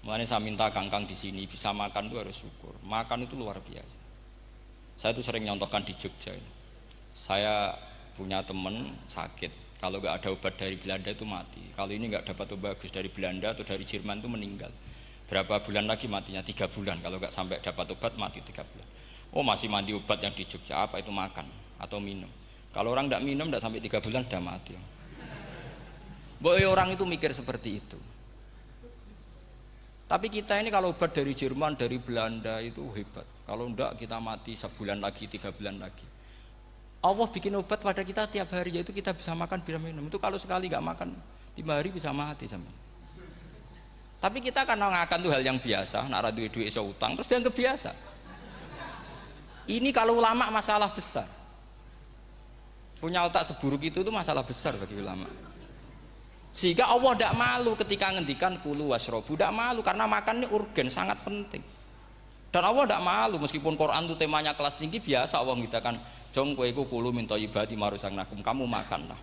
Makanya saya minta kangkang di sini bisa makan itu harus syukur. Makan itu luar biasa. Saya itu sering nyontohkan di Jogja ini. Saya punya teman sakit, kalau nggak ada obat dari Belanda itu mati. Kalau ini nggak dapat obat bagus dari Belanda atau dari Jerman itu meninggal. Berapa bulan lagi matinya? 3 bulan. Kalau nggak sampai dapat obat mati 3 bulan. Oh masih mandi obat yang di Jogja, apa itu makan atau minum. Kalau orang nggak minum nggak sampai 3 bulan sudah mati. Boy orang itu mikir seperti itu. Tapi kita ini kalau obat dari Jerman, dari Belanda itu hebat. Kalau enggak kita mati sebulan lagi, 3 bulan lagi. Allah bikin obat pada kita tiap hari, yaitu kita bisa makan, bisa minum. Itu kalau sekali nggak makan 5 hari bisa mati sama. Tapi kita karena ngakan itu hal yang biasa, nak duit iso utang terus dianggap biasa. Ini kalau ulama masalah besar. Punya otak seburuk itu tuh masalah besar bagi ulama. Sehingga Allah tidak malu ketika ngendikan kulu wasrobu, tidak malu karena makan ini urgen, sangat penting. Dan Allah tidak malu meskipun Quran itu temanya kelas tinggi, biasa Allah mengatakan jong kueku kulu minta ibadi marusang nakum, kamu makanlah.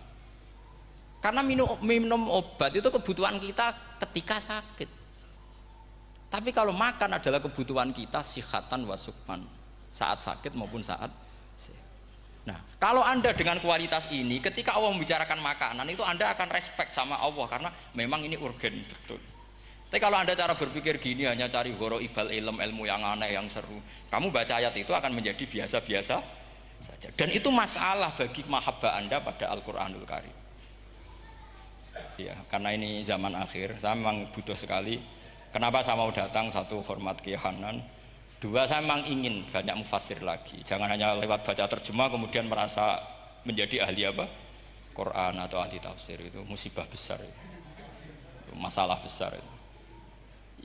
Karena minum obat itu kebutuhan kita ketika sakit. Tapi kalau makan adalah kebutuhan kita sihatan wasukman, saat sakit maupun saat sehat. Nah, kalau Anda dengan kualitas ini, ketika Allah membicarakan makanan itu Anda akan respect sama Allah karena memang ini urgen betul. Tapi kalau Anda cara berpikir gini, hanya cari goro ibal ilmu yang aneh, yang seru, kamu baca ayat itu akan menjadi biasa-biasa saja. Dan itu masalah bagi mahabbah Anda pada Al-Quranul Karim. Ya, karena ini zaman akhir, saya memang butuh sekali. Kenapa saya mau datang? Satu, hormat Kiai Hanan. Dua, saya memang ingin banyak mufassir lagi. Jangan hanya lewat baca terjemah kemudian merasa menjadi ahli apa? Quran atau ahli tafsir, itu musibah besar itu. Masalah besar itu.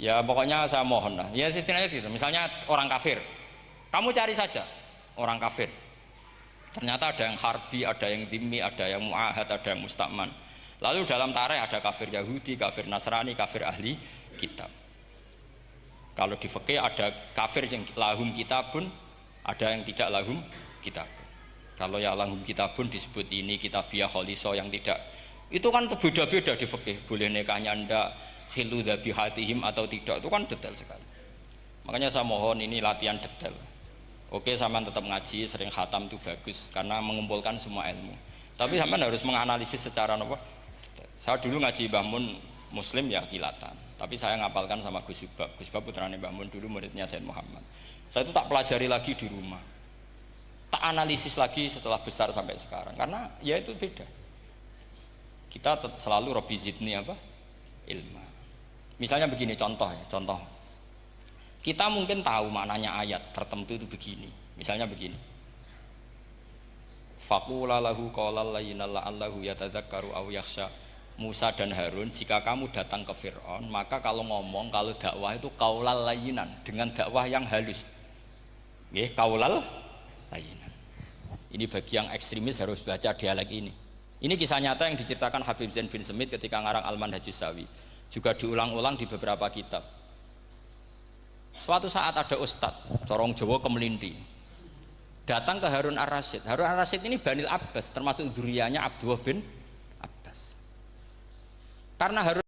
Ya pokoknya saya mohon lah. Ya setidaknya gitu. Misalnya orang kafir, kamu cari saja orang kafir. Ternyata ada yang harbi, ada yang dhimmi, ada yang mu'ahad, ada yang mustakman. Lalu dalam tarikh ada kafir Yahudi, kafir Nasrani, kafir ahli kitab. Kalau di fikih ada kafir yang lahum kitabun, ada yang tidak lahum kitabun. Kalau ya lahum kitabun disebut ini kitabiah kholiso, yang tidak itu kan beda-beda di fikih. Boleh nikahnya ndak, khilu dzabihatihim atau tidak, itu kan detail sekali. Makanya saya mohon ini latihan detail. Oke, sampean tetap ngaji, sering khatam itu bagus karena mengumpulkan semua ilmu. Tapi sampean harus menganalisis secara apa? Saya dulu ngaji Mbah Mun Muslim ya kilatan. Tapi saya ngapalkan sama Gus Ibab. Gus Ibab putranya Mbah Mun, dulu muridnya Said Muhammad. Saya itu tak pelajari lagi di rumah, tak analisis lagi setelah besar sampai sekarang, karena ya itu beda. Kita selalu Rabbi zidni apa? Ilma. Misalnya begini contoh ya, contoh. Kita mungkin tahu maknanya ayat tertentu itu begini. Misalnya begini. Faqula lahu qawlan layyinan la'allahu yatadzakkaru aw yakhsha. Musa dan Harun, jika kamu datang ke Fir'aun, maka kalau ngomong, kalau dakwah itu qaulal layyinan, dengan dakwah yang halus. Nggih, qaulal layyinan. Ini bagi yang ekstremis harus baca dialek ini. Ini kisah nyata yang diceritakan Habib Zain bin Semit ketika ngarang Al-Manhajus Sawi. Juga diulang-ulang di beberapa kitab. Suatu saat ada ustadz, corong Jawa Kemelinti, datang ke Harun Ar-Rasyid. Harun Ar-Rasyid ini Banil Abbas, termasuk zuriyahnya Abdullah bin Abbas. Karena Harun